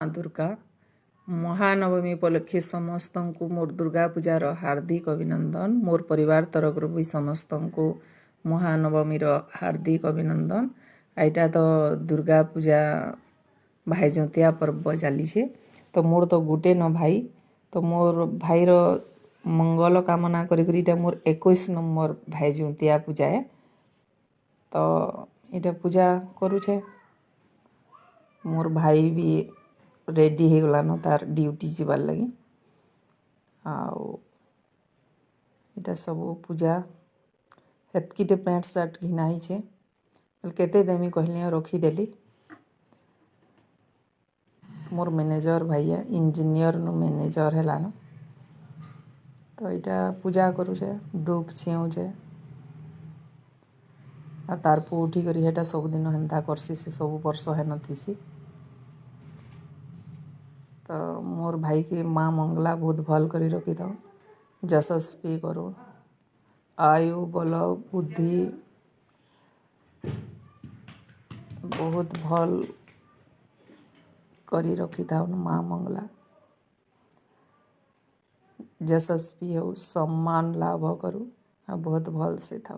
दुर्गा महानवमी उपलक्षे समस्त को मोर दुर्गा पूजार हार्दिक अभिनंदन। मोर परिवार तरफ भी समस्त को महानवमी हार्दिक अभिनंदन। एटा तो दुर्गा पूजा भाईजंतिया पर्व चली तो मोर तो गुटे न भाई तो मोर भाईर मंगल कामना करी मोर 21 नंबर भाईजंतिया पूजा है तो इटा पूजा करुछे। मोर भाई भी रेडी हो गलान तार ड्यूटी जीवार लगी आटा सब पूजा हेतकीटे पैंट सार्ट घिनाई छे केते देमी कहली रखीदेली। मोर मैनेजर भाई इंजीनियर नु मैनेजर है तो यहाँ पूजा करुचे धूप छेउचे आ तार पु उठी करी हेटा सब दिन हेन्ता करसी से सब वर्ष है नथिसी तो मोर भाई की माँ मंगला बहुत भल करी रखी था यशस्वी करो आयु बल बुद्धि बहुत भल करी रखी था माँ मंगला यशस्वी हो सम्मान लाभ करू बहुत भल से था।